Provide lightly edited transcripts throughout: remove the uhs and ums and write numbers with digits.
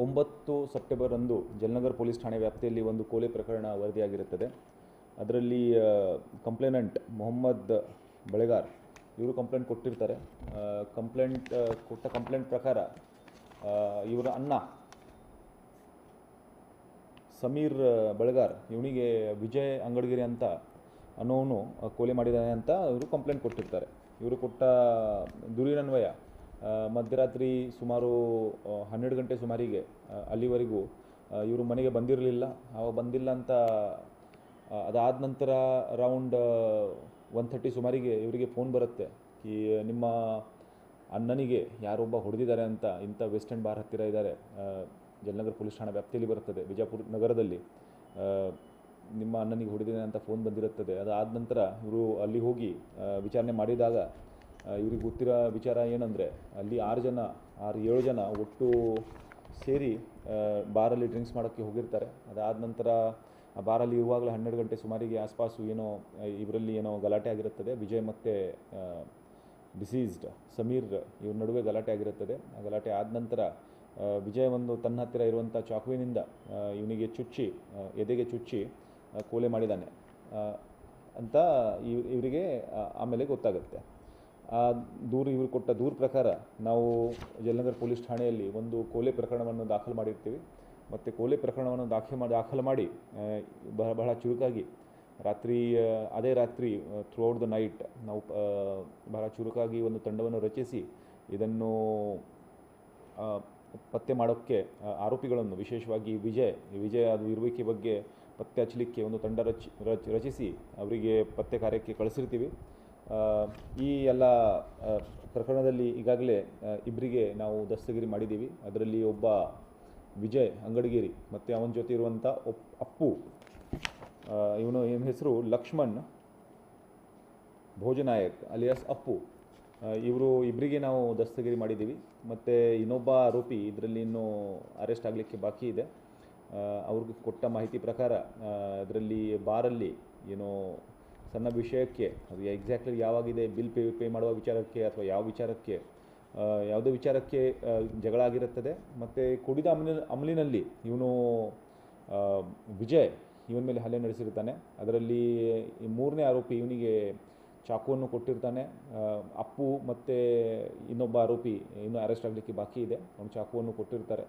9 September ಅಂದು Jalanagar police ಠಾಣೆ ವ್ಯಾಪ್ತಿಯಲ್ಲಿ ಒಂದು ಕೊಲೆ ಪ್ರಕರಣ ವರದಿಯಾಗಿರುತ್ತದೆ. ಅದರಲ್ಲಿ ಕಂಪ್ಲೇನೆಂಟ್ ಮೊಹಮ್ಮದ್ ಬಳೆಗಾರ್ ಇವರು ಕಂಪ್ಲೇಂಟ್ ಕೊಟ್ಟಿರ್ತಾರೆ. ಕಂಪ್ಲೇಂಟ್ ಪ್ರಕಾರ ಇವರ ಅಣ್ಣ ಸಮೀರ್ ಬಳೆಗಾರ್ ಇವನಿಗೆ ವಿಜಯ್ ಅಂಗಡಿಗೆರೆ ಅಂತ ಅನ್ನೋನು ಕೊಲೆ ಮಾಡಿದ್ದಾನೆ ಅಂತ ಇವರು ಕಂಪ್ಲೇಂಟ್ ಕೊಟ್ಟಿರ್ತಾರೆ. ಇವರು ಕೊಟ್ಟ ದೂರಿನನ್ವಯ ಮಧ್ಯರಾತ್ರಿ ಸುಮಾರು 12 ಗಂಟೆ ಸುಮಾರಿಗೆ ಅಲ್ಲಿವರೆಗೂ ಇವರು ಮನೆಗೆ ಬಂದಿರಲಿಲ್ಲ. ಬಂದಿಲ್ಲ ಅಂತ ಅದಾದ ನಂತರ ಅರೌಂಡ್ 1:30 ಸುಮಾರಿಗೆ ಇವರಿಗೆ ಫೋನ್ ಬರುತ್ತೆ, ಈ ನಿಮ್ಮ ಅಣ್ಣನಿಗೆ ಯಾರೊಬ್ಬ ಹೊಡೆದಿದ್ದಾರೆ ಅಂತ, ಇಂಥ ವೆಸ್ಟ್ ಎಂಡ್ ಬಾರ್ ಹತ್ತಿರ ಇದ್ದಾರೆ, ಜಲನಗರ ಪೊಲೀಸ್ ಠಾಣಾ ವ್ಯಾಪ್ತಿಯಲ್ಲಿ ಬರುತ್ತದೆ, ವಿಜಯಪುರ ನಗರದಲ್ಲಿ ನಿಮ್ಮ ಅಣ್ಣನಿಗೆ ಹೊಡೆದಿದೆ ಅಂತ ಫೋನ್ ಬಂದಿರುತ್ತದೆ. ಅದಾದ ನಂತರ ಇವರು ಅಲ್ಲಿ ಹೋಗಿ ವಿಚಾರಣೆ ಮಾಡಿದಾಗ ಇವ್ರಿಗೆ ಗೊತ್ತಿರೋ ವಿಚಾರ ಏನಂದರೆ, ಅಲ್ಲಿ 6-7 ಜನ ಒಟ್ಟು ಸೇರಿ ಬಾರಲ್ಲಿ ಡ್ರಿಂಕ್ಸ್ ಮಾಡೋಕ್ಕೆ ಹೋಗಿರ್ತಾರೆ. ಅದಾದ ನಂತರ ಆ ಬಾರಲ್ಲಿ ಇರುವಾಗಲೇ 12 ಗಂಟೆ ಸುಮಾರಿಗೆ ಆಸ್ಪಾಸು ಇವರಲ್ಲಿ ಗಲಾಟೆ ಆಗಿರುತ್ತದೆ. ವಿಜಯ್ ಮತ್ತು ಡಿಸೀಸ್ಡ್ ಸಮೀರ್ ಇವ್ರ ನಡುವೆ ಗಲಾಟೆ ಆಗಿರುತ್ತದೆ. ಆ ಗಲಾಟೆ ಆದ ನಂತರ ವಿಜಯ್ ತನ್ನ ಹತ್ತಿರ ಇರುವಂಥ ಚಾಕುವಿನಿಂದ ಇವನಿಗೆ ಎದೆಗೆ ಚುಚ್ಚಿ ಕೊಲೆ ಮಾಡಿದ್ದಾನೆ ಅಂತ ಇವರಿಗೆ ಆಮೇಲೆ ಗೊತ್ತಾಗುತ್ತೆ. ಆ ಇವರು ಕೊಟ್ಟ ದೂರು ಪ್ರಕಾರ ನಾವು ಜಲನಗರ ಪೊಲೀಸ್ ಠಾಣೆಯಲ್ಲಿ ಒಂದು ಕೊಲೆ ಪ್ರಕರಣವನ್ನು ದಾಖಲು ಮಾಡಿರ್ತೀವಿ. ಮತ್ತು ಕೊಲೆ ಪ್ರಕರಣವನ್ನು ದಾಖಲು ಮಾಡಿ ಬಹಳ ಚುರುಕಾಗಿ ಅದೇ ರಾತ್ರಿ ಥ್ರೂಔಟ್ ದ ನೈಟ್ ನಾವು ಬಹಳ ಚುರುಕಾಗಿ ಒಂದು ತಂಡವನ್ನು ರಚಿಸಿ ಇದನ್ನು ಪತ್ತೆ ಮಾಡೋಕ್ಕೆ ಆರೋಪಿಗಳನ್ನು, ವಿಶೇಷವಾಗಿ ವಿಜಯ್ ಅದು ಇರುವಿಕೆ ಬಗ್ಗೆ ಪತ್ತೆ ಹಚ್ಚಲಿಕ್ಕೆ ಒಂದು ತಂಡ ರಚಿಸಿ ಅವರಿಗೆ ಪತ್ತೆ ಕಾರ್ಯಕ್ಕೆ ಕಳಿಸಿರ್ತೀವಿ. ಈ ಎಲ್ಲ ಪ್ರಕರಣದಲ್ಲಿ ಈಗಾಗಲೇ ಇಬ್ಬರಿಗೆ ನಾವು ದಸ್ತಗಿರಿ ಮಾಡಿದ್ದೀವಿ. ಅದರಲ್ಲಿ ಒಬ್ಬ ವಿಜಯ್ ಅಂಗಡಿಗೇರಿ ಮತ್ತು ಅವನ ಜೊತೆ ಇರುವಂಥ ಅಪ್ಪು, ಇವನ ಹೆಸರು ಲಕ್ಷ್ಮಣ್ ಭೋಜನಾಯಕ್ ಅಲಿಯಾಸ್ ಅಪ್ಪು, ಇಬ್ಬರಿಗೆ ನಾವು ದಸ್ತಗಿರಿ ಮಾಡಿದ್ದೀವಿ. ಮತ್ತು ಇನ್ನೊಬ್ಬ ಆರೋಪಿ ಇದರಲ್ಲಿ ಇನ್ನೂ ಅರೆಸ್ಟ್ ಆಗಲಿಕ್ಕೆ ಬಾಕಿ ಇದೆ. ಅವ್ರಿಗೆ ಕೊಟ್ಟ ಮಾಹಿತಿ ಪ್ರಕಾರ ಅದರಲ್ಲಿ ಬಾರಲ್ಲಿ ಸಣ್ಣ ವಿಷಯಕ್ಕೆ, ಅದು ಎಕ್ಸಾಕ್ಟ್ಲಿ ಯಾವಾಗಿದೆ, ಬಿಲ್ ಪೇ ಮಾಡುವ ವಿಚಾರಕ್ಕೆ ಅಥವಾ ಯಾವುದೇ ವಿಚಾರಕ್ಕೆ ಜಗಳ ಆಗಿರುತ್ತದೆ. ಮತ್ತು ಕುಡಿದ ಅಮಲಿನಲ್ಲಿ ವಿಜಯ್ ಇವನ ಮೇಲೆ ಹಲ್ಲೆ ನಡೆಸಿರ್ತಾನೆ. ಅದರಲ್ಲಿ ಈ 3ನೇ ಆರೋಪಿ ಇವನಿಗೆ ಚಾಕುವನ್ನು ಕೊಟ್ಟಿರ್ತಾನೆ. ಅಪ್ಪು ಮತ್ತು ಇನ್ನೊಬ್ಬ ಆರೋಪಿ ಇನ್ನೂ ಅರೆಸ್ಟ್ ಆಗಲಿಕ್ಕೆ ಬಾಕಿ ಇದೆ, ಅವನು ಚಾಕುವನ್ನು ಕೊಟ್ಟಿರ್ತಾರೆ.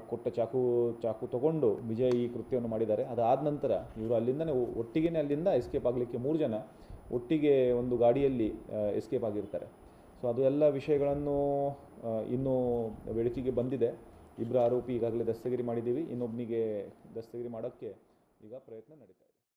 ಕೊಟ್ಟ ಚಾಕು ತಗೊಂಡು ವಿಜಯ್ ಈ ಕೃತ್ಯವನ್ನು ಮಾಡಿದ್ದಾರೆ. ಅದಾದ ನಂತರ ಇವರು ಅಲ್ಲಿಂದ ಎಸ್ಕೇಪ್ ಆಗಲಿಕ್ಕೆ 3 ಜನ ಒಟ್ಟಿಗೆ ಒಂದು ಗಾಡಿಯಲ್ಲಿ ಎಸ್ಕೇಪ್ ಆಗಿರ್ತಾರೆ. ಸೊ ಅದು ಎಲ್ಲ ವಿಷಯಗಳನ್ನು ಇನ್ನೂ ಬೆಳಕಿಗೆ ಬಂದಿದೆ. ಇಬ್ಬರು ಆರೋಪಿ ಈಗಾಗಲೇ ದಸ್ತಗಿರಿ ಮಾಡಿದ್ದೀವಿ, ಇನ್ನೊಬ್ಬನಿಗೆ ದಸ್ತಗಿರಿ ಮಾಡೋಕ್ಕೆ ಈಗ ಪ್ರಯತ್ನ ನಡೀತಾ ಇದೆ.